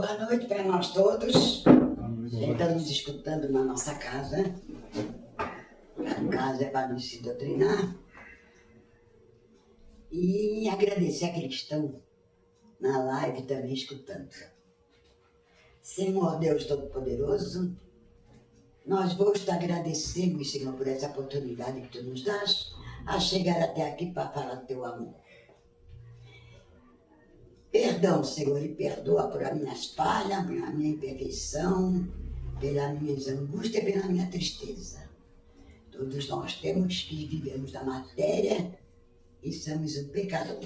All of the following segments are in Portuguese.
Boa noite para nós todos. Quem está nos escutando na nossa casa. A casa é para nos se doutrinar. E agradecer àqueles que estão na live também escutando. Senhor Deus Todo-Poderoso, nós vos te agradecemos, Senhor, por essa oportunidade que tu nos dás a chegar até aqui para falar do teu amor. Perdão, Senhor, e perdoa por as minhas falhas, pela minha imperfeição, pelas minhas angústias e pela minha tristeza. Todos nós temos que vivemos da matéria e somos um pecador.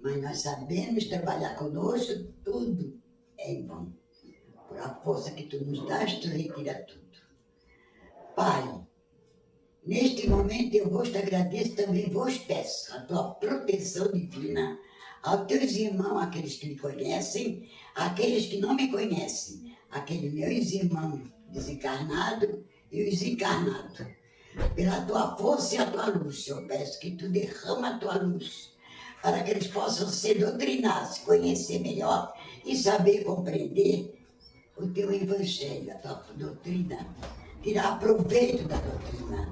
Mas nós sabemos trabalhar conosco, tudo é em vão. Por a força que tu nos dás, tu retira tudo. Pai, neste momento eu vos agradeço também, vos peço a tua proteção divina aos teus irmãos, aqueles que me conhecem, aqueles que não me conhecem, aqueles meus irmãos desencarnados e os encarnados. Pela tua força e a tua luz, eu peço que tu derrama a tua luz, para que eles possam se doutrinar, se conhecer melhor e saber compreender o teu evangelho, a tua doutrina, tirar proveito da doutrina.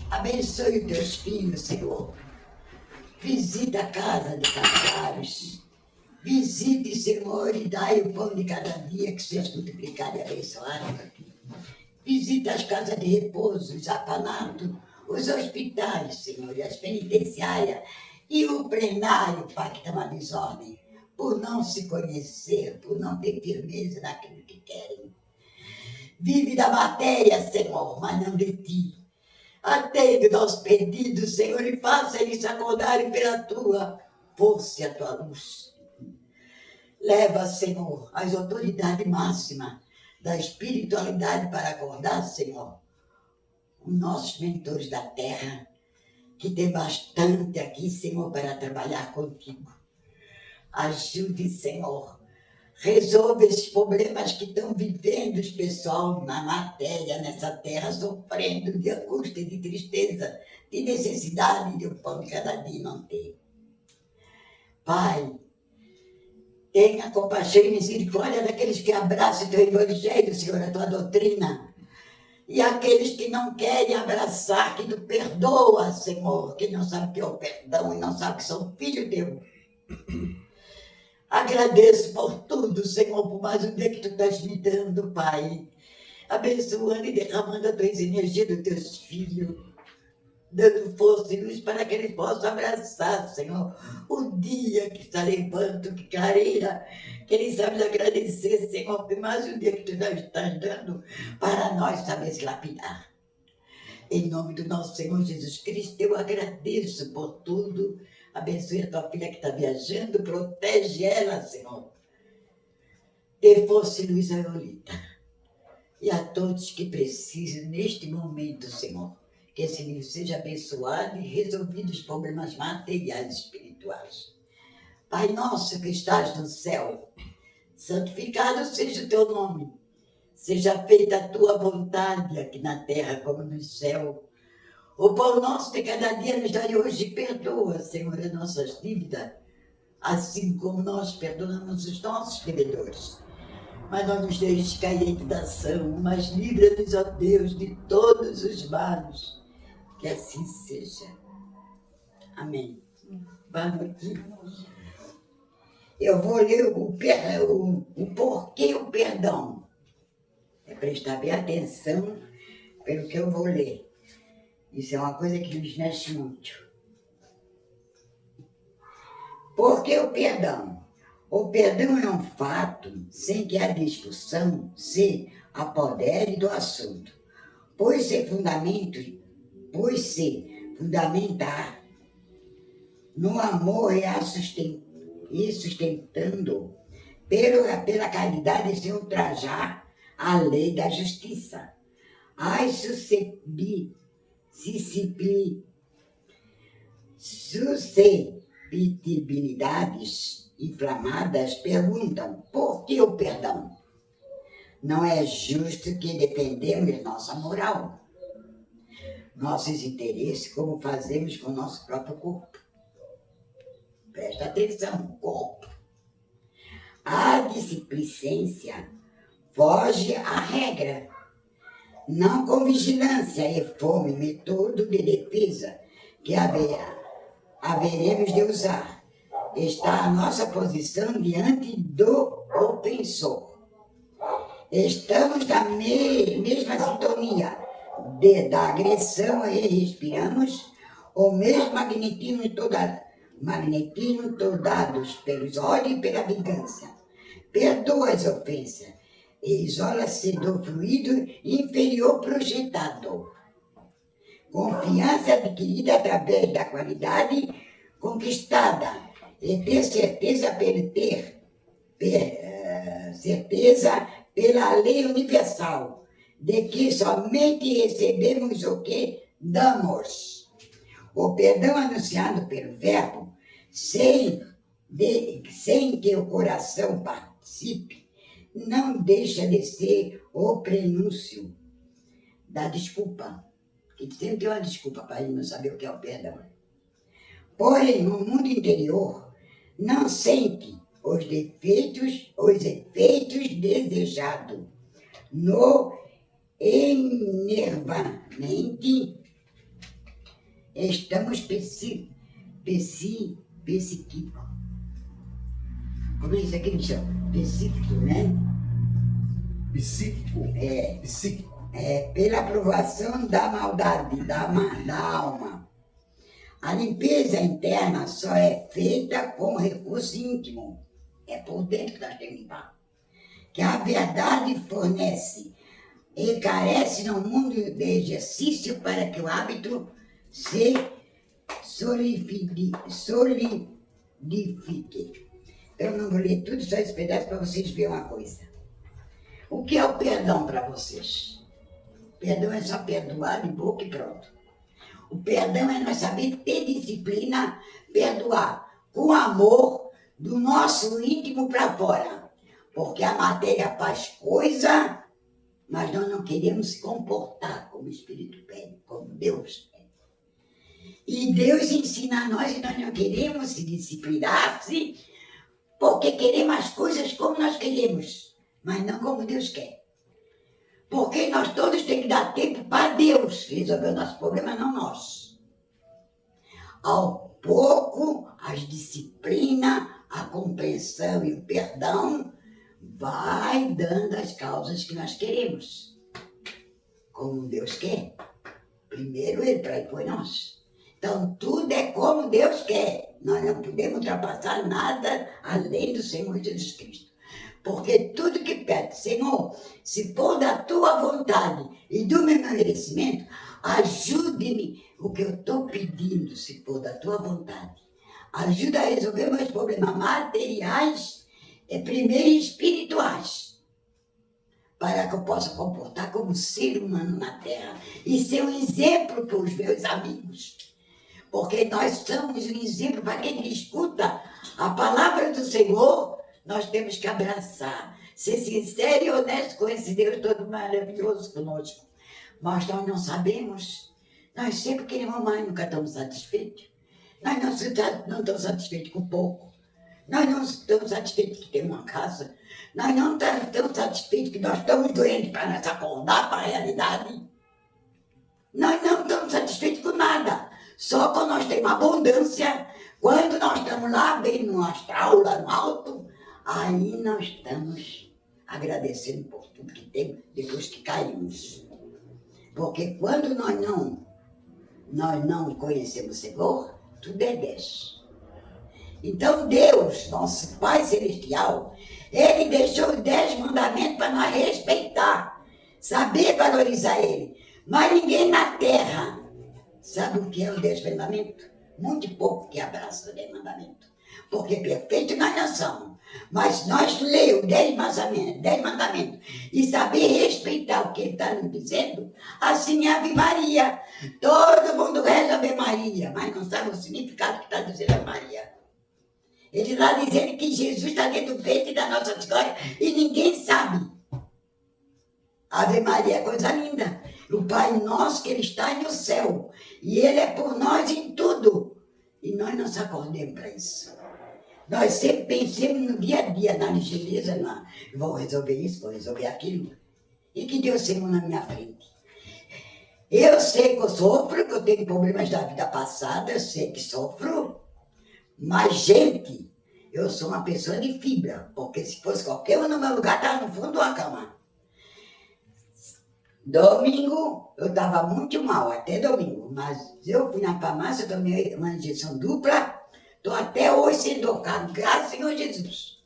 Abençoe os teus filhos, Senhor. Visita a casa de Casares. Visite, Senhor, e dai o pão de cada dia que seja multiplicado e abençoado. Visita as casas de repouso, os orfanatos, os hospitais, Senhor, e as penitenciárias e o plenário, Pai, que está uma desordem, por não se conhecer, por não ter firmeza naquilo que querem. Vive da matéria, Senhor, mas não de ti. Atende o nosso pedido, Senhor, e faça eles acordarem pela tua força e a tua luz. Leva, Senhor, as autoridades máximas da espiritualidade para acordar, Senhor, os nossos mentores da terra, que tem bastante aqui, Senhor, para trabalhar contigo. Ajude, Senhor. Resolve esses problemas que estão vivendo os pessoal na matéria, nessa terra, sofrendo de angústia, de tristeza, de necessidade de um pão de cada dia não ter. Pai, tenha compaixão e misericórdia daqueles que abraçam o teu evangelho, Senhor, a tua doutrina. E aqueles que não querem abraçar, que tu perdoa, Senhor, que não sabe o que é o perdão e não sabe que são filhos teus. Agradeço por tudo, Senhor, por mais um dia que tu estás me dando, Pai. Abençoando e derramando as tuas energias dos teus filhos, dando força e luz para que eles possam abraçar, Senhor, o dia que está levando, que clareia, que eles sabem agradecer, Senhor, por mais um dia que tu nos estás dando para nós saber se lapidar. Em nome do nosso Senhor Jesus Cristo, eu agradeço por tudo. Abençoe a tua filha que está viajando, protege ela, Senhor. Dê força e luz a Eolita. E a todos que precisam neste momento, Senhor, que esse livro seja abençoado e resolvido os problemas materiais e espirituais. Pai nosso que estás no céu, santificado seja o teu nome. Seja feita a tua vontade aqui na terra como no céu. O pão nosso de cada dia nos dai hoje, perdoa, Senhor, as nossas dívidas, assim como nós perdoamos os nossos devedores. Mas não nos deixes cair em tentação, mas livra-nos, ó Deus, de todos os males. Que assim seja. Amém. Vamos aqui. Eu vou ler o porquê o perdão. É prestar bem atenção pelo que eu vou ler. Isso é uma coisa que nos mexe muito. Por que o perdão? O perdão é um fato sem que a discussão se apodere do assunto, pois se fundamentar no amor e sustentando pela caridade sem ultrajar a lei da justiça. As susceptibilidades inflamadas perguntam por que o perdão? Não é justo que defendemos nossa moral, nossos interesses, como fazemos com o nosso próprio corpo. Presta atenção, corpo. A displicência foge à regra. Não com vigilância e fome, método de defesa que haveremos de usar. Está a nossa posição diante do ofensor. Estamos na mesma sintonia da agressão e respiramos o mesmo magnetismo todados pelos olhos e pela vingança. Perdoa as ofensas e isola-se do fluido inferior projetado. Confiança adquirida através da qualidade conquistada e ter certeza pela lei universal de que somente recebemos o que damos. O perdão anunciado pelo verbo, sem que o coração participe, não deixa de ser o prenúncio da desculpa. Que sempre tem uma desculpa para ele não saber o que é o perdão. Porém, no mundo interior, não sente os efeitos desejados. No enervamente, estamos psíquicos. Como é isso aqui, Michel? Psíquico, né? Psíquico? É. Psíquico. Pela aprovação da maldade da alma. A limpeza interna só é feita com recurso íntimo. É por dentro que nós temos que limpar. Que a verdade fornece e carece no mundo de exercício para que o hábito se solidifique. Então, eu não vou ler tudo, só esse pedaço para vocês verem uma coisa. O que é o perdão para vocês? Perdão é só perdoar de boca e pronto. O perdão é nós saber ter disciplina, perdoar com amor do nosso íntimo para fora. Porque a matéria faz coisa, mas nós não queremos se comportar como o Espírito pede, como Deus pede. E Deus ensina a nós e nós não queremos se disciplinar, porque queremos as coisas como nós queremos, mas não como Deus quer. Porque nós todos temos que dar tempo para Deus resolver o nosso problema, não nós. Ao pouco, as disciplinas, a compreensão e o perdão vai dando as causas que nós queremos. Como Deus quer. Primeiro Ele, para depois nós. Então, tudo é como Deus quer. Nós não podemos ultrapassar nada além do Senhor Jesus Cristo. Porque tudo que pede, Senhor, se for da tua vontade e do meu merecimento, ajude-me o que eu estou pedindo, se for da tua vontade. Ajuda a resolver meus problemas materiais e primeiro espirituais, para que eu possa comportar como ser humano na Terra e ser um exemplo para os meus amigos. Porque nós somos um exemplo para quem escuta a palavra do Senhor. Nós temos que abraçar, ser sincero e honesto com esse Deus todo maravilhoso conosco. Mas nós não sabemos, nós sempre queremos mais, nunca estamos satisfeitos. Nós não estamos satisfeitos com pouco. Nós não estamos satisfeitos que temos uma casa. Nós não estamos satisfeitos que nós estamos doentes para nos acordar para a realidade. Nós não estamos satisfeitos com nada. Só quando nós temos abundância, quando nós estamos lá bem no astral, lá no alto, aí nós estamos agradecendo por tudo que temos depois que caímos. Porque quando nós não conhecemos o Senhor, tudo é 10. Então Deus, nosso Pai Celestial, Ele deixou os 10 mandamentos para nós respeitar, saber valorizar Ele. Mas ninguém na Terra sabe o que é os 10 mandamentos? Muito pouco que abraça os 10 mandamentos. Porque perfeito nós não somos. Mas nós lemos os 10 mandamentos e saber respeitar o que Ele está nos dizendo, assim é a Ave Maria. Todo mundo reza Ave Maria, mas não sabe o significado que está dizendo Ave Maria. Ele está dizendo que Jesus está dentro do peito da nossa história e ninguém sabe. Ave Maria é coisa linda. O Pai nosso que Ele está no céu. E Ele é por nós em tudo. E nós não nos acordemos para isso. Nós sempre pensamos no dia a dia, na ligeireza, vou resolver isso, vou resolver aquilo. E que Deus seja na minha frente. Eu sei que eu sofro, que eu tenho problemas da vida passada, eu sei que sofro, mas, gente, eu sou uma pessoa de fibra, porque se fosse qualquer um no meu lugar, estava no fundo de uma cama. Domingo, eu estava muito mal, até domingo, mas eu fui na farmácia, tomei uma injeção dupla, estou até hoje sem dor, graças ao Senhor Jesus.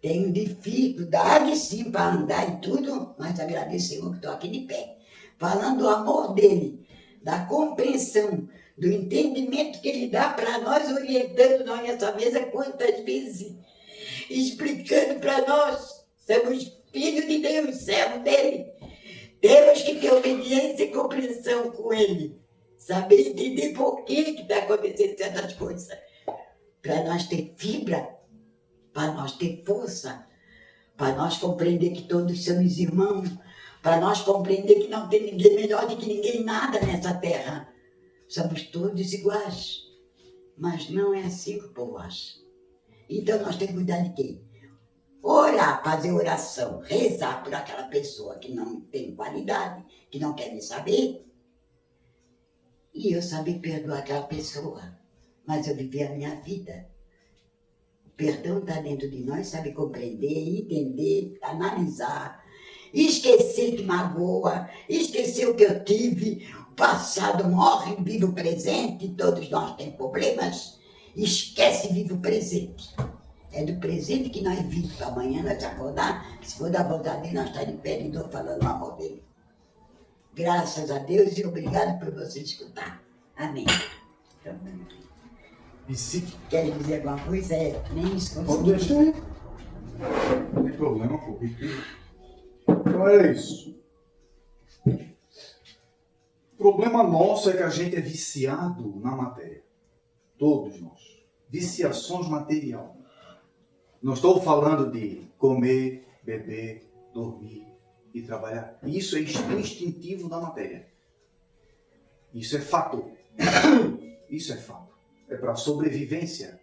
Tenho dificuldade, sim, para andar e tudo, mas agradeço ao Senhor que estou aqui de pé. Falando do amor dele, da compreensão, do entendimento que ele dá para nós, orientando nós nessa mesa quantas vezes, explicando para nós, somos filhos de Deus, servo dele. Temos que ter obediência e compreensão com ele, saber entender por que está acontecendo certas coisas, para nós ter fibra, para nós ter força, para nós compreender que todos somos irmãos, para nós compreender que não tem ninguém melhor do que ninguém, nada nessa terra. Somos todos iguais. Mas não é assim que o povo acha. Então nós temos que cuidar de quê? Orar, fazer oração, rezar por aquela pessoa que não tem qualidade, que não quer me saber. E eu saber perdoar aquela pessoa. Mas eu viver a minha vida. O perdão está dentro de nós, sabe compreender, entender, analisar. Esquecer que magoa, esquecer o que eu tive, o passado morre, vive o presente, todos nós temos problemas, esquece, vive o presente. É do presente que nós vivemos, para amanhã nós acordar, se for da vontade dele, nós estaremos de pé de dor falando o amor dele. Graças a Deus e obrigado por você escutar. Amém. Então, E se... querem dizer alguma coisa? Nem isso Pode deixar aí. Não tem problema, pô. Então é isso. O problema nosso é que a gente é viciado na matéria. Todos nós. Viciações material. Não estou falando de comer, beber, dormir e trabalhar. Isso é instintivo da matéria. Isso é fato. Isso é fato. É para sobrevivência.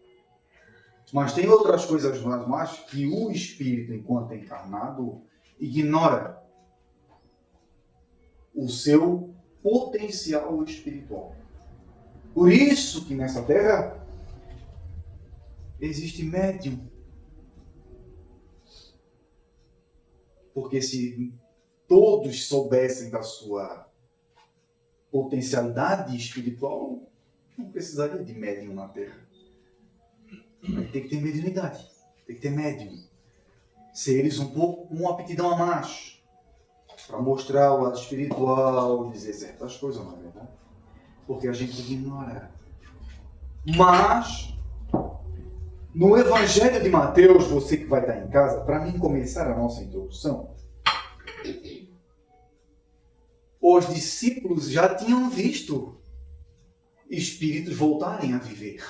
Mas tem outras coisas mais que o espírito, enquanto encarnado, ignora o seu potencial espiritual. Por isso que nessa terra existe médium. Porque se todos soubessem da sua potencialidade espiritual, não precisaria de médium na terra. Mas tem que ter mediunidade, tem que ter médium. Seres um pouco com uma aptidão a mais, para mostrar o lado espiritual, dizer certas coisas, não é verdade? Porque a gente ignora. Mas, no Evangelho de Mateus, você que vai estar em casa, para mim começar a nossa introdução, os discípulos já tinham visto espíritos voltarem a viver.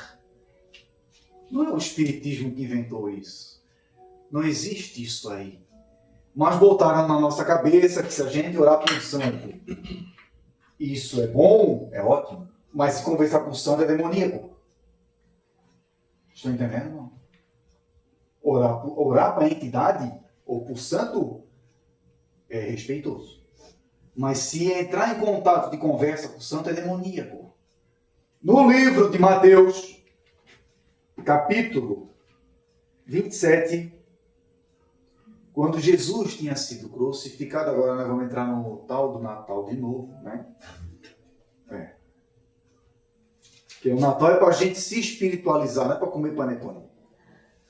Não é o espiritismo que inventou isso. Não existe isso aí. Mas botaram na nossa cabeça que se a gente orar por um santo, isso é bom, é ótimo. Mas se conversar com o santo é demoníaco. Estão entendendo? Não? Orar para a entidade ou para o santo é respeitoso. Mas se entrar em contato de conversa com o santo é demoníaco. No livro de Mateus, capítulo 27, quando Jesus tinha sido crucificado, agora nós vamos entrar no tal do Natal de novo, né? Porque o Natal é para a gente se espiritualizar, não é para comer panetone.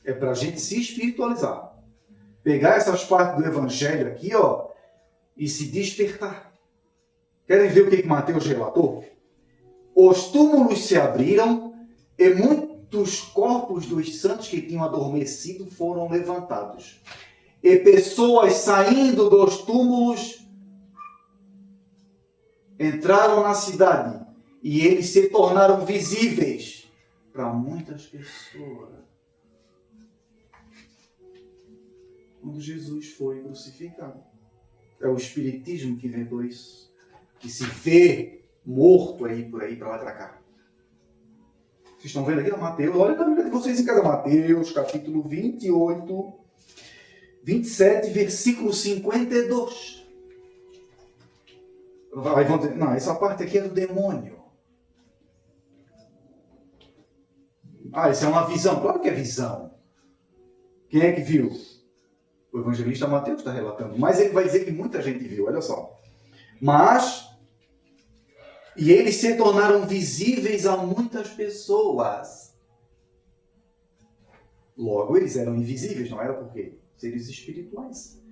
É para a gente se espiritualizar. Pegar essas partes do Evangelho aqui, ó, e se despertar. Querem ver o que Mateus relatou? Os túmulos se abriram e muitos corpos dos santos que tinham adormecido foram levantados. E pessoas saindo dos túmulos entraram na cidade e eles se tornaram visíveis para muitas pessoas. Quando Jesus foi crucificado. É o espiritismo que inventou isso. Que se vê morto aí, por aí, para lá e para cá. Vocês estão vendo aqui, Mateus, olha a Bíblia de vocês em casa, Mateus, capítulo 28, 27, versículo 52. Aí vão dizer, não, essa parte aqui é do demônio. Ah, isso é uma visão. Claro que é visão. Quem é que viu? O evangelista Mateus está relatando. Mas ele vai dizer que muita gente viu, olha só. E eles se tornaram visíveis a muitas pessoas. Logo, eles eram invisíveis, não era porque seres espirituais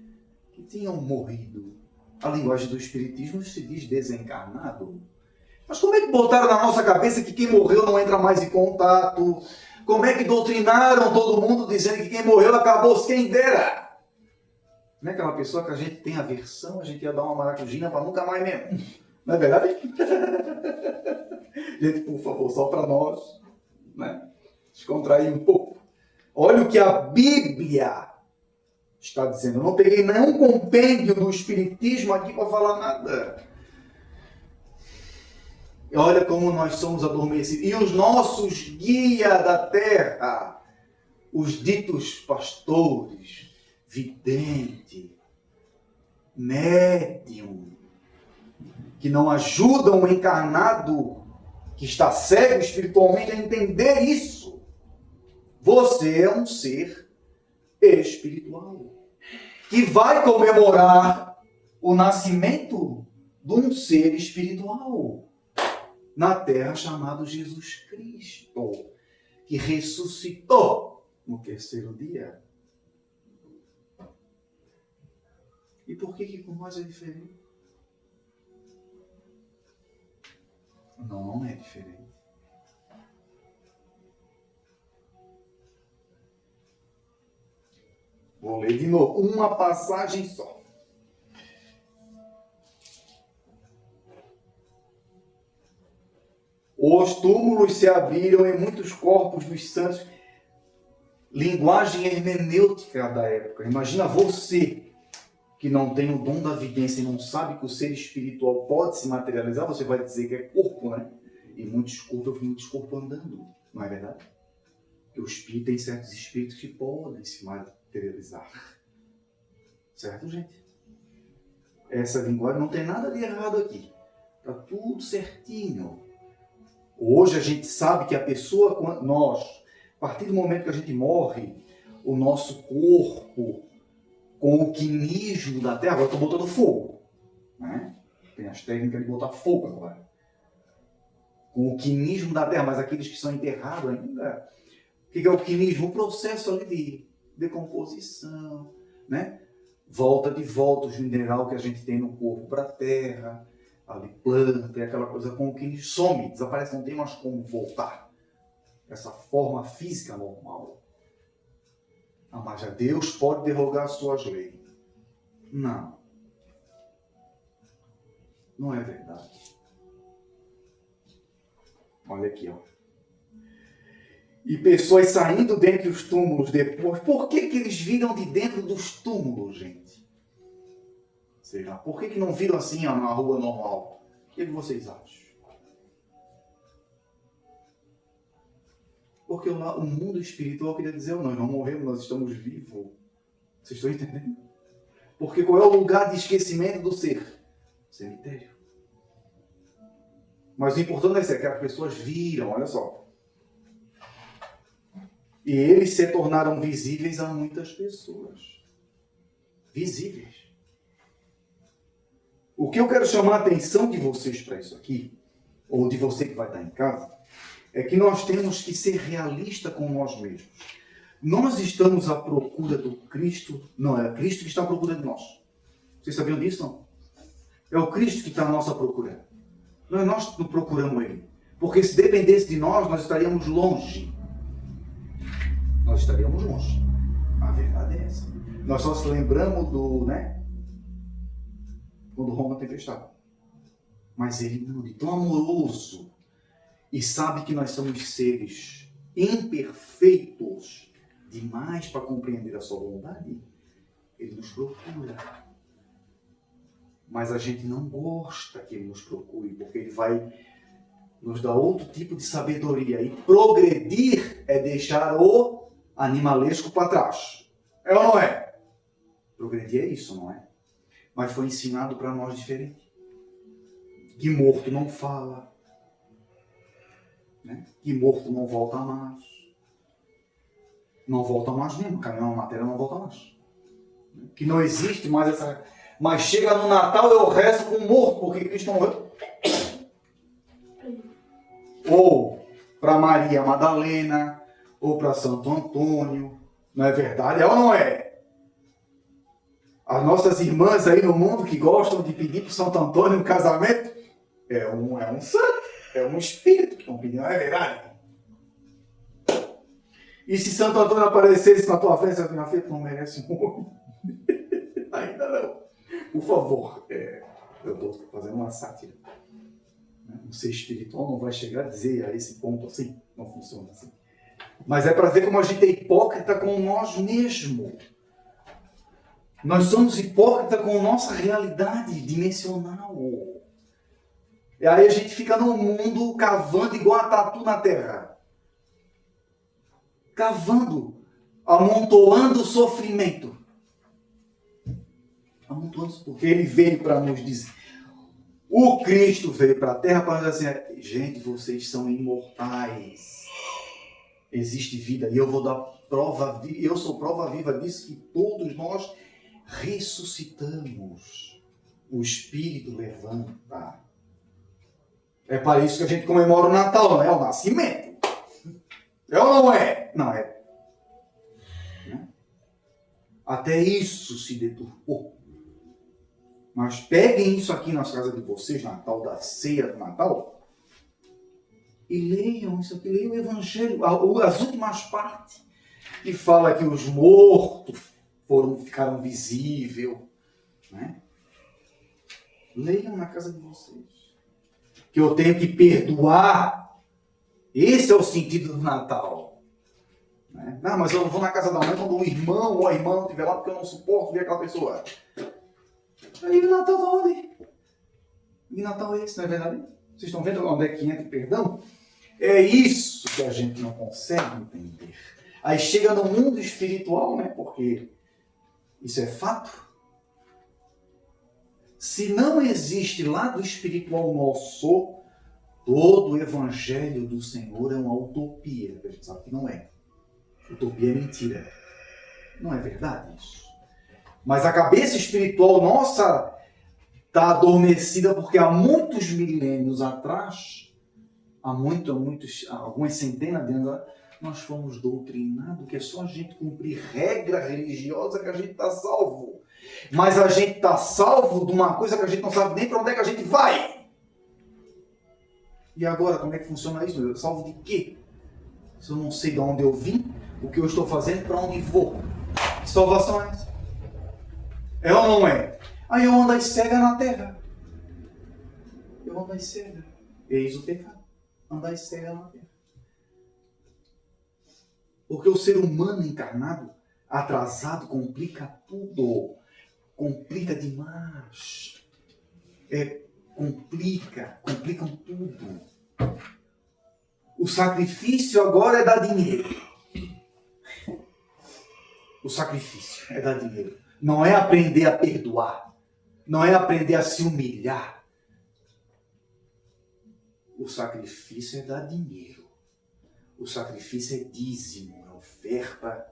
que tinham morrido. A linguagem do espiritismo se diz desencarnado. Mas como é que botaram na nossa cabeça que quem morreu não entra mais em contato? Como é que doutrinaram todo mundo dizendo que quem morreu acabou-se, quem dera? Não é aquela pessoa que a gente tem aversão, a gente ia dar uma maracujina para nunca mais mesmo. Não é verdade? Gente, por favor, só para nós, né? Descontrair um pouco. Olha o que a Bíblia está dizendo. Eu não peguei nenhum compêndio do Espiritismo aqui para falar nada. Olha como nós somos adormecidos. E os nossos guias da terra, os ditos pastores, vidente, médium, que não ajudam o encarnado que está cego espiritualmente a entender isso. Você é um ser espiritual que vai comemorar o nascimento de um ser espiritual na terra chamado Jesus Cristo, que ressuscitou no terceiro dia. E por que com nós é diferente? Não é diferente. Vou ler de novo, uma passagem só. Os túmulos se abriram e muitos corpos dos santos. Linguagem hermenêutica da época. Imagina você que não tem o dom da vidência e não sabe que o ser espiritual pode se materializar, você vai dizer que é corpo, né? E muitos corpos andando, não é verdade? Porque o espírito tem certos espíritos que podem se materializar. Certo, gente? Essa linguagem não tem nada de errado aqui. Está tudo certinho. Hoje a gente sabe que a pessoa, nós, a partir do momento que a gente morre, o nosso corpo, com o quinismo da terra, agora estou botando fogo. Né? Tem as técnicas de botar fogo agora. Com o quinismo da terra, mas aqueles que são enterrados ainda. O que é o quinismo? O processo ali de decomposição, né? Volta os minerais que a gente tem no corpo para a terra, ali planta, e aquela coisa com o quinismo some, desaparece, não tem mais como voltar. Essa forma física normal. Ah, mas já Deus pode derrogar as suas leis. Não. Não é verdade. Olha aqui, ó. E pessoas saindo dentre os túmulos depois. Por que eles viram de dentro dos túmulos, gente? Sei lá. Por que não viram assim, ó, na rua normal? O que vocês acham? Porque o mundo espiritual queria dizer, nós não morremos, nós estamos vivos. Vocês estão entendendo? Porque qual é o lugar de esquecimento do ser? Cemitério. Mas o importante é que as pessoas viram, olha só. E eles se tornaram visíveis a muitas pessoas. Visíveis. O que eu quero chamar a atenção de vocês para isso aqui, ou de você que vai estar em casa, é que nós temos que ser realistas com nós mesmos. Nós estamos à procura do Cristo, não, é Cristo que está à procura de nós. Vocês sabiam disso, não? É o Cristo que está à nossa procura. Nós não procuramos Ele. Porque se dependesse de nós, nós estaríamos longe. Nós estaríamos longe. A verdade é essa. Nós só se lembramos do, né? Quando Roma tempestade. Mas Ele não, Ele é tão amoroso. E sabe que nós somos seres imperfeitos demais para compreender a sua bondade. Ele nos procura. Mas a gente não gosta que Ele nos procure, porque Ele vai nos dá outro tipo de sabedoria. E progredir é deixar o animalesco para trás. É ou não é? Progredir é isso, não é? Mas foi ensinado para nós diferente. Que morto não fala. Né? Que morto não volta mais. Não volta mais mesmo. Caminhão na matéria não volta mais. Que não existe mais essa... Mas chega no Natal eu rezo com o morto, porque Cristo não morreu. Ou para Maria Madalena, ou para Santo Antônio. Não é verdade? É ou não é? As nossas irmãs aí no mundo que gostam de pedir para Santo Antônio um casamento, é um santo, é um espírito que estão pedindo, não é verdade? E se Santo Antônio aparecesse na tua frente, minha filha, não merece muito. Ainda não. Por favor, eu estou fazendo uma sátira. Um ser espiritual não vai chegar a dizer a esse ponto assim. Não funciona assim. Mas é para ver como a gente é hipócrita com nós mesmos. Nós somos hipócritas com nossa realidade dimensional. E aí a gente fica no mundo cavando igual a tatu na terra. Cavando, amontoando sofrimento. Porque ele veio para nos dizer. O Cristo veio para a terra para dizer assim, gente, vocês são imortais. Existe vida. E eu vou dar prova, eu sou prova viva disso, que todos nós ressuscitamos. O Espírito levanta. É para isso que a gente comemora o Natal, não é? O nascimento. É ou não é? Não é. Até isso se deturpou. Mas peguem isso aqui nas casas de vocês, Natal, da ceia do Natal, e leiam isso aqui, leiam o Evangelho, as últimas partes, que fala que os mortos ficaram visíveis. Né? Leiam na casa de vocês. Que eu tenho que perdoar. Esse é o sentido do Natal. Né? Não, mas eu vou na casa da mãe quando o irmão ou a irmã não estiver lá porque eu não suporto ver aquela pessoa. Aí o Natal está onde? E Natal é esse, não é verdade? Vocês estão vendo onde é que entra o perdão? É isso que a gente não consegue entender. Aí chega no mundo espiritual, né? Porque isso é fato. Se não existe lado espiritual nosso, todo o evangelho do Senhor é uma utopia. A gente sabe que não é. Utopia é mentira. Não é verdade isso. Mas a cabeça espiritual nossa está adormecida porque há muitos milênios atrás, algumas centenas de anos, nós fomos doutrinados que é só a gente cumprir regra religiosa que a gente está salvo. Mas a gente está salvo de uma coisa que a gente não sabe nem para onde é que a gente vai. E agora, como é que funciona isso? Eu salvo de quê? Se eu não sei de onde eu vim, o que eu estou fazendo, para onde vou. Que salvação é essa? É ou não é? Aí eu ando às cegas na terra. Eu ando às cegas. Eis o pecado. Andar às cegas na terra. Porque o ser humano encarnado, atrasado, complica tudo. Complica demais. Complicam tudo. O sacrifício agora é dar dinheiro. O sacrifício é dar dinheiro. Não é aprender a perdoar. Não é aprender a se humilhar. O sacrifício é dar dinheiro. O sacrifício é dízimo, é oferta.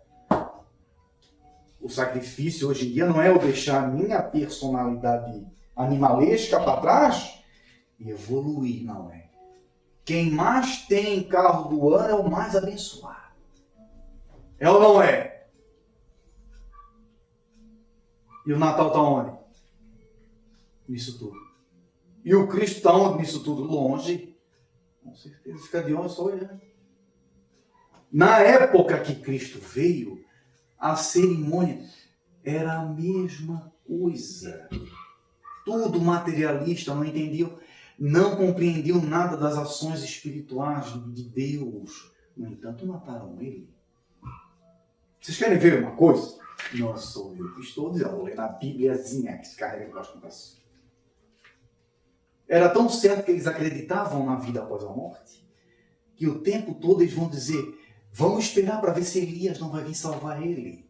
O sacrifício hoje em dia não é eu deixar a minha personalidade animalesca para trás e evoluir, não é. Quem mais tem carro do ano é o mais abençoado. É ou não é? E o Natal está onde? Nisso tudo. E o Cristo está onde nisso tudo? Longe. Com certeza. Fica de onde só olhando. Na época que Cristo veio, a cerimônia era a mesma coisa. Tudo materialista, não entendiam, não compreendiam nada das ações espirituais de Deus. No entanto, mataram ele. Vocês querem ver uma coisa? Não sou eu que estou dizendo, vou ler na Bíbliazinha que se carrega debaixo do braço. Era tão certo que eles acreditavam na vida após a morte, que o tempo todo eles vão dizer, vamos esperar para ver se Elias não vai vir salvar ele.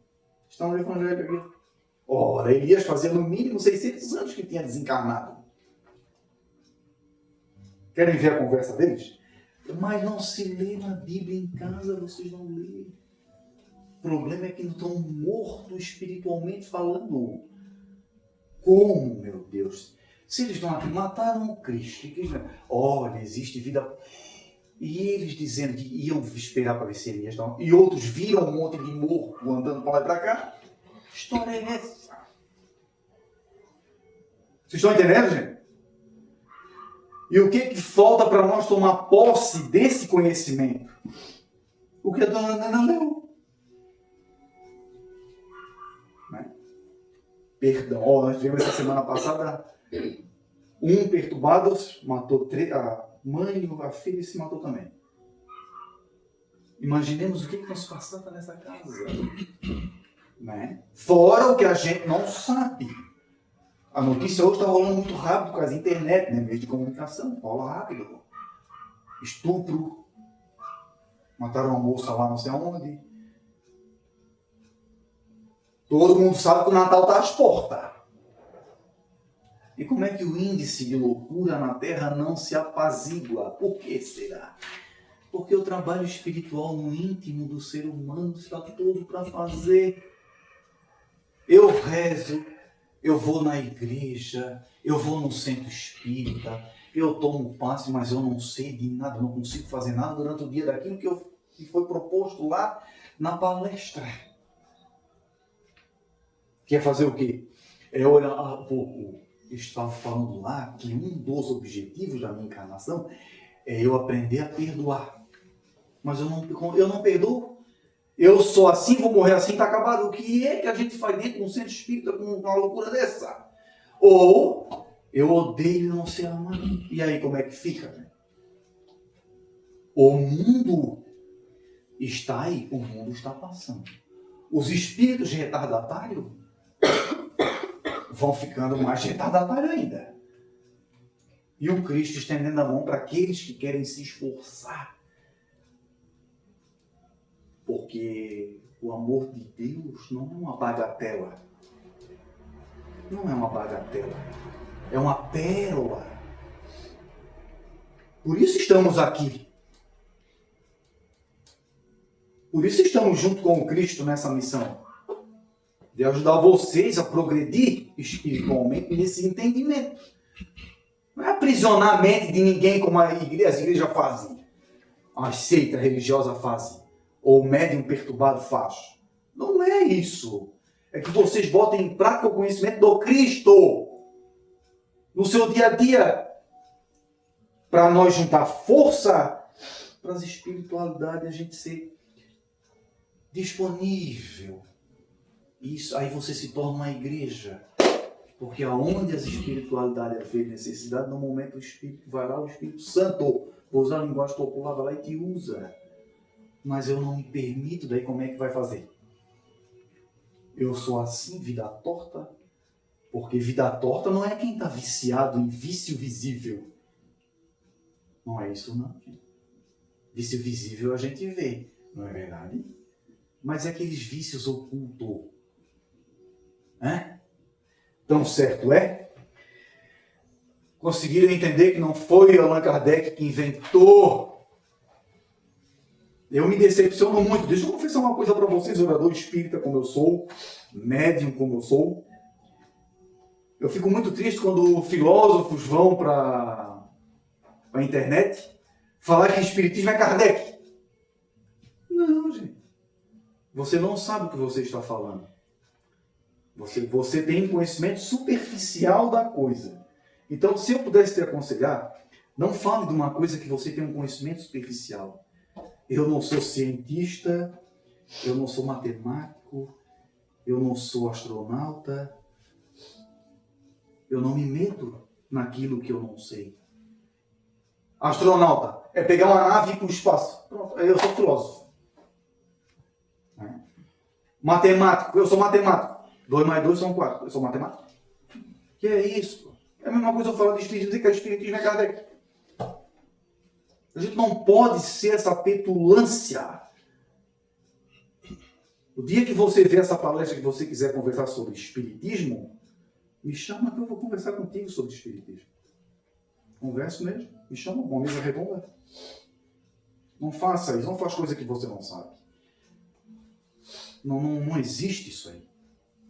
Está no Evangelho aqui. Ora, Elias fazia no mínimo 600 anos que tinha desencarnado. Querem ver a conversa deles? Mas não se lê na Bíblia em casa, vocês não lêem. O problema é que não estão mortos espiritualmente falando. Como, meu Deus? Se eles não mataram o Cristo, olha, existe vida. E eles dizendo que iam esperar para ver se Elias não. E outros viram um monte de morto andando para lá e para cá. Que história é essa? Vocês estão entendendo, gente? E o que falta para nós tomar posse desse conhecimento? O que a dona Nana leu. Né? Perdão. Nós tivemos essa semana passada perturbado, matou a mãe e a filha se matou também. Imaginemos o que nós passamos nessa casa. Né? Fora o que a gente não sabe. A notícia hoje está rolando muito rápido com as internet, né? Meio de comunicação, rola rápido. Estupro. Mataram uma moça lá não sei aonde. Todo mundo sabe que o Natal está às portas. E como é que o índice de loucura na Terra não se apazigua? Por que será? Porque o trabalho espiritual no íntimo do ser humano está todo para fazer. Eu rezo, eu vou na igreja, eu vou no centro espírita, eu tomo passe, mas eu não sei de nada, não consigo fazer nada durante o dia daquilo que foi proposto lá na palestra. Quer fazer o quê? É olhar pouco. Estava falando lá que um dos objetivos da minha encarnação é eu aprender a perdoar. Mas eu não perdoo. Eu sou assim, vou morrer assim, está acabado. O que é que a gente faz dentro de um centro espírita com uma loucura dessa? Ou eu odeio e não sei amar. E aí como é que fica? Né? O mundo está aí, o mundo está passando. Os espíritos retardatários vão ficando mais retardatários ainda. E o Cristo estendendo a mão para aqueles que querem se esforçar. Porque o amor de Deus não é uma bagatela. Não é uma bagatela. É uma pérola. Por isso estamos aqui. Por isso estamos junto com o Cristo nessa missão. De ajudar vocês a progredir espiritualmente nesse entendimento. Não é aprisionar a mente de ninguém como as igrejas fazem. As seitas religiosas fazem. Ou o médium perturbado faz. Não é isso. É que vocês botem em prática o conhecimento do Cristo. No seu dia a dia. Para nós juntar força para as espiritualidades, a gente ser disponível. Isso, aí você se torna uma igreja. Porque aonde as espiritualidades vê necessidade, no momento o Espírito vai lá, o Espírito Santo, vou usar a linguagem popular, vai lá e te usa. Mas eu não me permito, daí como é que vai fazer? Eu sou assim, vida torta, porque vida torta não é quem está viciado em vício visível. Não é isso não. Vício visível a gente vê, não é verdade? Mas é aqueles vícios ocultos. Tão certo é? Conseguiram entender que não foi Allan Kardec que inventou. Eu me decepciono muito. Deixa eu confessar uma coisa para vocês, orador espírita como eu sou, médium como eu sou. Eu fico muito triste quando filósofos vão para a internet falar que espiritismo é Kardec. Não, gente. Você não sabe o que você está falando. Você tem conhecimento superficial da coisa. Então, se eu pudesse te aconselhar, não fale de uma coisa que você tem um conhecimento superficial. Eu não sou cientista, eu não sou matemático, eu não sou astronauta, eu não me meto naquilo que eu não sei. Astronauta é pegar uma nave e ir para o espaço. Pronto, eu sou filósofo. Matemático, eu sou matemático. 2 mais 2 são 4. Eu sou matemático. Que é isso? É a mesma coisa eu falar de espiritismo, dizer que o espiritismo é Kardec. A gente não pode ser essa petulância. O dia que você vê essa palestra que você quiser conversar sobre espiritismo, me chama que eu vou conversar contigo sobre espiritismo. Converso mesmo. Me chama, uma mesa redonda. Não faça isso, não faça coisa que você não sabe. Não existe isso aí.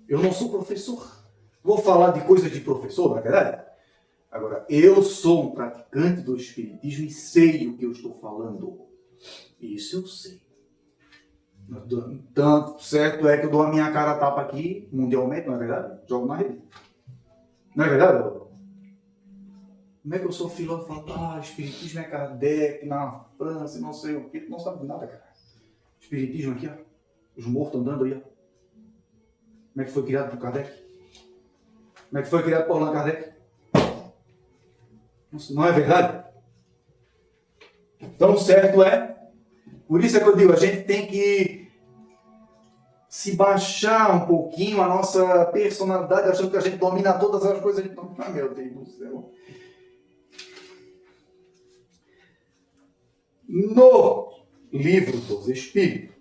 Eu não sou professor. Vou falar de coisas de professor, não é verdade? Agora, eu sou um praticante do espiritismo e sei o que eu estou falando. Isso eu sei. Tanto certo é que eu dou a minha cara a tapa aqui, mundialmente, não é verdade? Jogo na rede. Não é verdade? Como é que eu sou filósofo e falo, espiritismo é Kardec, na França, não sei o quê. Tu não sabe nada, cara. Espiritismo aqui, ó. Os mortos andando aí, ó. Como é que foi criado por Kardec? Como é que foi criado por Allan Kardec? Não é verdade? Então, certo é. Por isso é que eu digo, a gente tem que se baixar um pouquinho a nossa personalidade, achando que a gente domina todas as coisas. Ah, meu Deus do céu. No Livro dos Espíritos,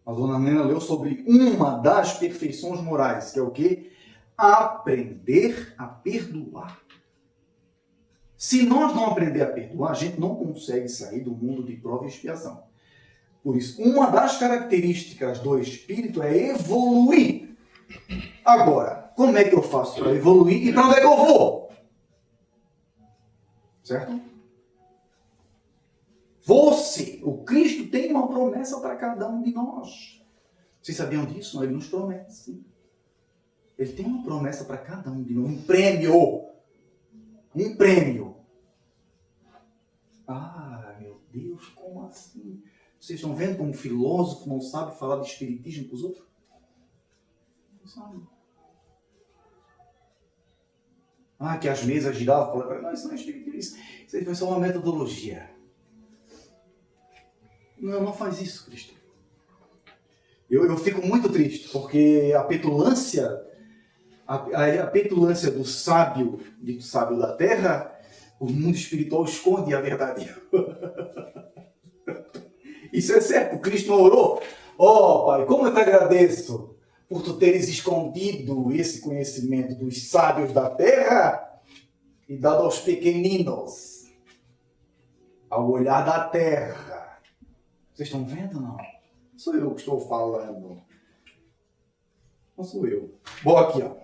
a dona Nena leu sobre uma das perfeições morais, que é o quê? Aprender a perdoar. Se nós não aprender a perdoar, a gente não consegue sair do mundo de prova e expiação. Por isso, uma das características do espírito é evoluir. Agora, como é que eu faço para evoluir e para onde é que eu vou? Certo? Você, o Cristo, tem uma promessa para cada um de nós. Vocês sabiam disso? Ele nos promete, sim. Ele tem uma promessa para cada um de nós. Um prêmio. Um prêmio. Ah, meu Deus, como assim? Vocês estão vendo como um filósofo não sabe falar de espiritismo para os outros? Não sabe. Ah, que as mesas giravam. Não, isso não é espiritismo. Isso aí foi só uma metodologia. Não faz isso, Cristo. Eu fico muito triste, porque a petulância, a petulância do sábio da terra, o mundo espiritual esconde a verdade. Isso é certo, o Cristo não orou. Ó, Pai, como eu te agradeço por tu teres escondido esse conhecimento dos sábios da terra e dado aos pequeninos, ao olhar da terra. Vocês estão vendo, não? Sou eu que estou falando. Não sou eu. Bom, aqui, ó.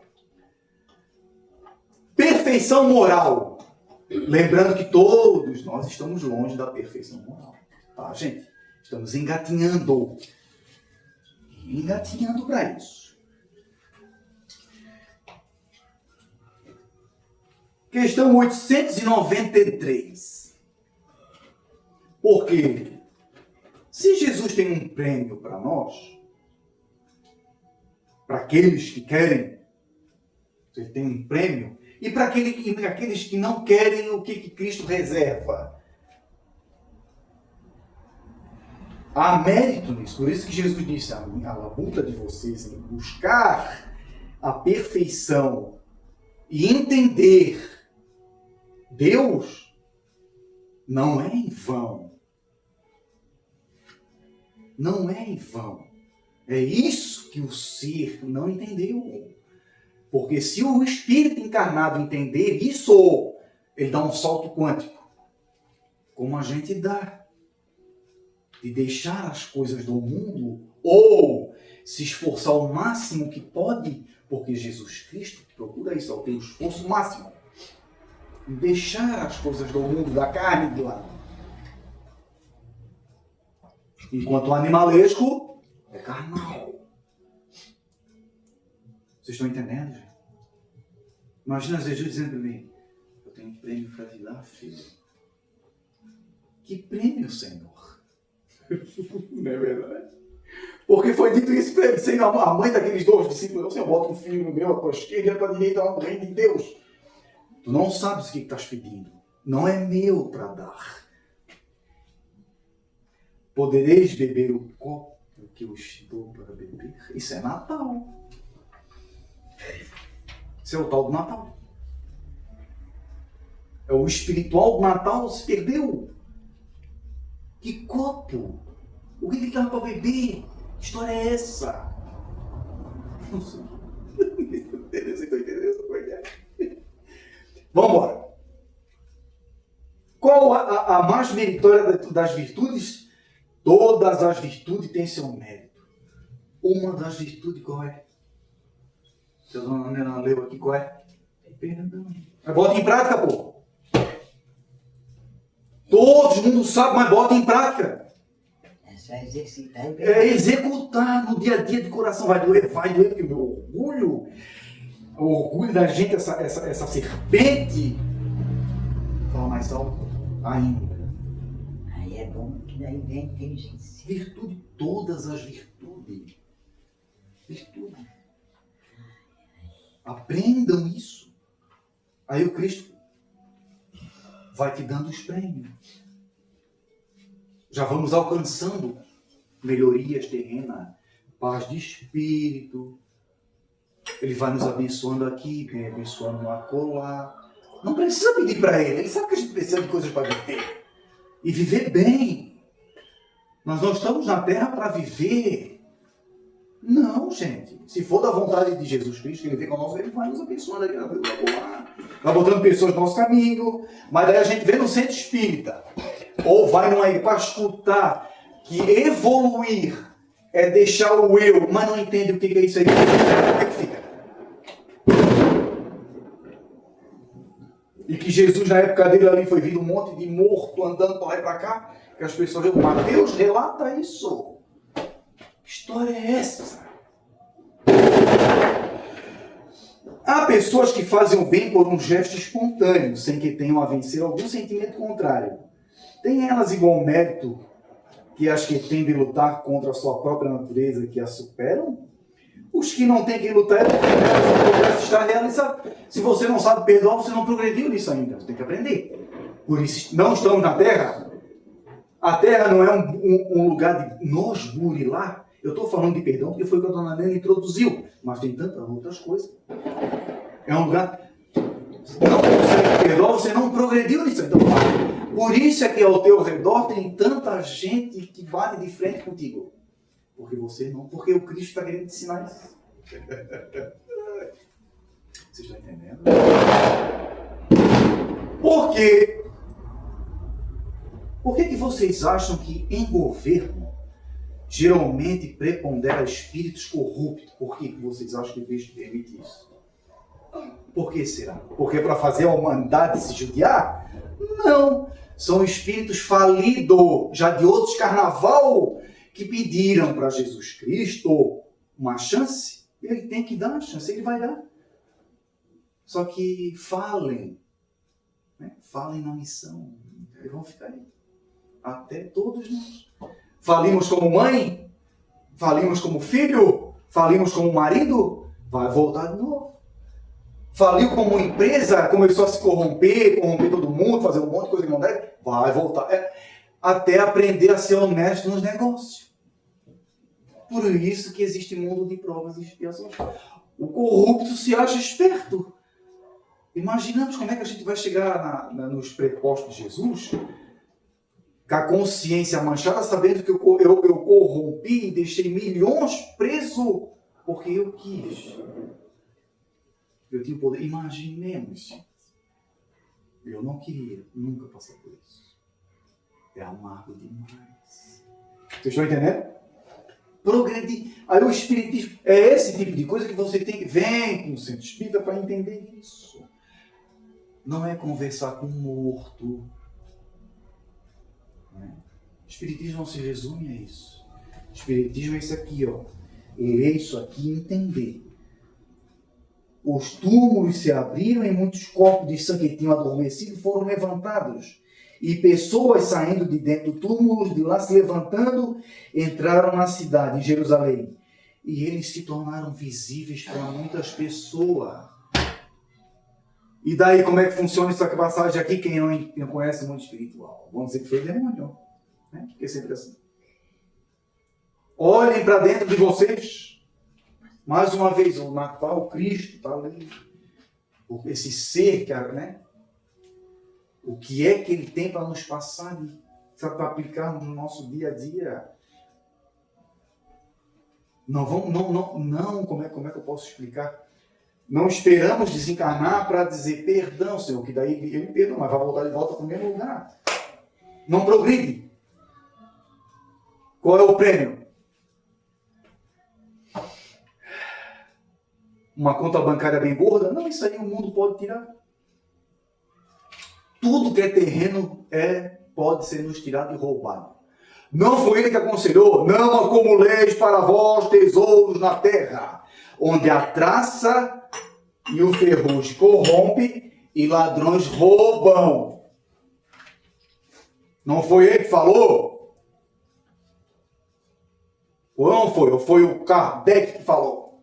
Perfeição moral. Lembrando que todos nós estamos longe da perfeição moral. Tá, gente? Estamos engatinhando. Engatinhando para isso. Questão 893. Porque se Jesus tem um prêmio para nós, para aqueles que querem, ele tem um prêmio, e para aqueles que não querem, o que Cristo reserva? Há mérito nisso. Por isso que Jesus disse, a labuta de vocês em buscar a perfeição e entender Deus não é em vão. Não é em vão. É isso que o ser não entendeu. Porque se o espírito encarnado entender isso, ele dá um salto quântico. Como a gente dá. De deixar as coisas do mundo ou se esforçar o máximo que pode, porque Jesus Cristo procura isso, é o teu esforço máximo. Deixar as coisas do mundo, da carne de lado. Enquanto o animalesco é carnal. Vocês estão entendendo, gente? Imagina Jesus dizendo para mim, eu tenho um prêmio para te dar, filho. Que prêmio, Senhor? Não é verdade? Porque foi dito isso para ele, sendo a mãe daqueles dois discípulos, Senhor, bota um filho no meu, a tua esquerda e a tua direita lá no reino de Deus. Tu não sabes o que estás pedindo. Não é meu para dar. Podereis beber o copo que eu estou para beber. Isso é Natal. Isso é o tal do Natal. É o espiritual do Natal se perdeu. Que copo? O que dava para beber? Que história é essa? Não sei. Estou entendendo como é que é. Vamos embora. Qual a mais meritória das virtudes? Todas as virtudes têm seu mérito. Uma das virtudes qual é? Se a dona Nena leu aqui, qual é? Perdão. Bota em prática, pô. Todo mundo sabe, mas bota em prática. É só exercitar e É executar no dia a dia de coração. Vai doer, porque o meu orgulho, o orgulho da gente, essa serpente, fala mais alto ainda. Aí é bom que daí vem a inteligência. Virtude, todas as virtudes. Virtude. Aprendam isso. Aí o Cristo vai te dando os prêmios. Já vamos alcançando melhorias terrenas, paz de espírito. Ele vai nos abençoando aqui, vem abençoando no acolá. Não precisa pedir para ele sabe que a gente precisa de coisas para viver. E viver bem. Nós não estamos na terra para viver. Não, gente. Se for da vontade de Jesus Cristo, que ele vem conosco, ele vai nos abençoando aqui na vida do acolá. Vai botando pessoas no nosso caminho. Mas daí a gente vem no centro espírita. Ou vai numa igreja para escutar que evoluir é deixar o eu, mas não entende o que é isso aí. Como é que fica? E que Jesus, na época dele ali, foi vindo um monte de morto andando para lá e para cá, que as pessoas viram. Mateus relata isso. Que história é essa? Há pessoas que fazem o bem por um gesto espontâneo, sem que tenham a vencer algum sentimento contrário. Tem elas igual mérito que as que têm de lutar contra a sua própria natureza que a superam? Os que não têm que lutar é porque o progresso está realizado. Se você não sabe perdoar, você não progrediu nisso ainda. Você tem que aprender. Por isso, não estamos na Terra. A Terra não é um lugar de nós burilar. Eu estou falando de perdão porque foi o que a dona Nena introduziu. Mas tem tantas outras coisas. É um lugar... Não consegue perdoar, você não progrediu nisso. Então, por isso é que ao teu redor tem tanta gente que bate de frente contigo. Porque você não. Porque o Cristo está querendo te ensinar isso. Vocês estão entendendo? Por quê? Por que vocês acham que em governo geralmente prepondera espíritos corruptos? Por que vocês acham que o Cristo permite isso? Por que será? Porque para fazer a humanidade se judiar? Não. São espíritos falidos, já de outros carnaval, que pediram para Jesus Cristo uma chance. Ele tem que dar uma chance, ele vai dar. Só que falem. Né? Falem na missão. Eles vão ficar aí. Até todos nós. Falimos como mãe? Falimos como filho? Falimos como marido? Vai voltar de novo. Faliu como empresa, começou a se corromper todo mundo, fazer um monte de coisa que não deve, vai voltar. Até aprender a ser honesto nos negócios. Por isso que existe mundo de provas e expiações. O corrupto se acha esperto. Imaginamos como é que a gente vai chegar nos prepostos de Jesus, com a consciência manchada, sabendo que eu corrompi e deixei milhões presos porque eu quis. Eu tinha poder. Imaginemos. Eu não queria nunca passar por isso. É amargo demais. Vocês estão entendendo? Progredir. Aí o espiritismo é esse tipo de coisa que você tem que vir com o centro espírita para entender isso. Não é conversar com um morto. Não é? O espiritismo não se resume a isso. O espiritismo é isso aqui, ó. Ler isso aqui e entender. Os túmulos se abriram e muitos corpos de sangue que tinham adormecido foram levantados. E pessoas saindo de dentro do túmulo, de lá se levantando, entraram na cidade, em Jerusalém. E eles se tornaram visíveis para muitas pessoas. E daí, como é que funciona essa passagem aqui? Quem não conhece o mundo espiritual? Vamos dizer que foi demônio. Né? Porque é sempre assim. Olhem para dentro de vocês. Mais uma vez, o Natal, Cristo está ali. Esse ser, né? O que é que ele tem para nos passar, para aplicarmos no nosso dia a dia? Não, como é que eu posso explicar? Não esperamos desencarnar para dizer perdão, Senhor, que daí ele perdoa, mas vai voltar de volta para o mesmo lugar. Não progride. Qual é o prêmio? Uma conta bancária bem gorda? Não, isso aí o mundo pode tirar. Tudo que é terreno pode ser nos tirado e roubado. Não foi ele que aconselhou, não acumuleis para vós tesouros na terra, onde a traça e o ferrugem corrompe e ladrões roubam. Não foi ele que falou? Ou não foi? Ou foi o Kardec que falou?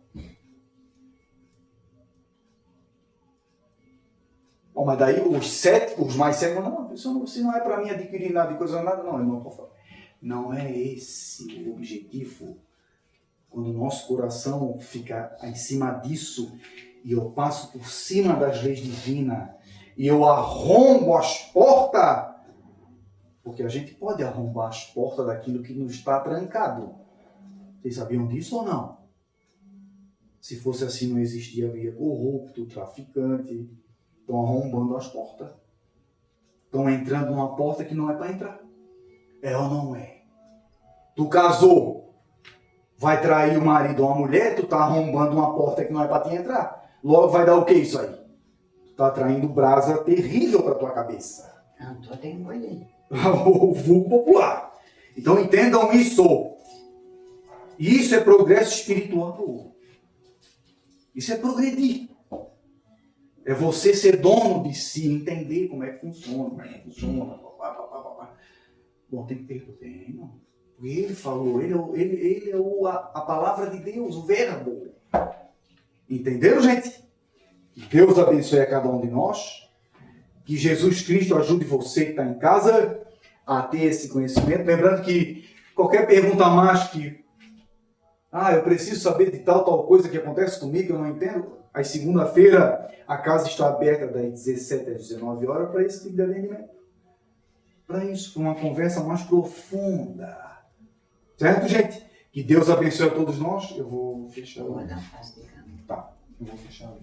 Bom, mas daí os céticos, mais céticos, não, isso não é para mim adquirir nada de coisa nada, não, irmão, por favor. Não é esse o objetivo. Quando o nosso coração fica em cima disso, e eu passo por cima das leis divinas, e eu arrombo as portas, porque a gente pode arrombar as portas daquilo que nos está trancado. Vocês sabiam disso ou não? Se fosse assim, não existia via corrupto, traficante. Estão arrombando as portas. Estão entrando numa porta que não é para entrar. É ou não é? Tu casou, vai trair o marido ou a mulher, tu tá arrombando uma porta que não é para te entrar. Logo vai dar o que isso aí? Tu tá traindo brasa terrível para tua cabeça. Não, tô até engolindo. O vulgo popular. Então entendam isso. Isso é progresso espiritual. Isso é progredir. É você ser dono de si, entender como é que funciona, Bom, tem que ter treino. Ele falou, ele é a palavra de Deus, o verbo. Entenderam, gente? Deus abençoe a cada um de nós. Que Jesus Cristo ajude você que está em casa a ter esse conhecimento. Lembrando que qualquer pergunta mais que eu preciso saber de tal coisa que acontece comigo, eu não entendo. Às segunda-feira, a casa está aberta das 17 às 19 horas para esse tipo de atendimento. Para isso, para uma conversa mais profunda. Certo, gente? Que Deus abençoe a todos nós. Eu vou fechar. Vou dar um passo de câmera. Tá, eu vou fechar ali.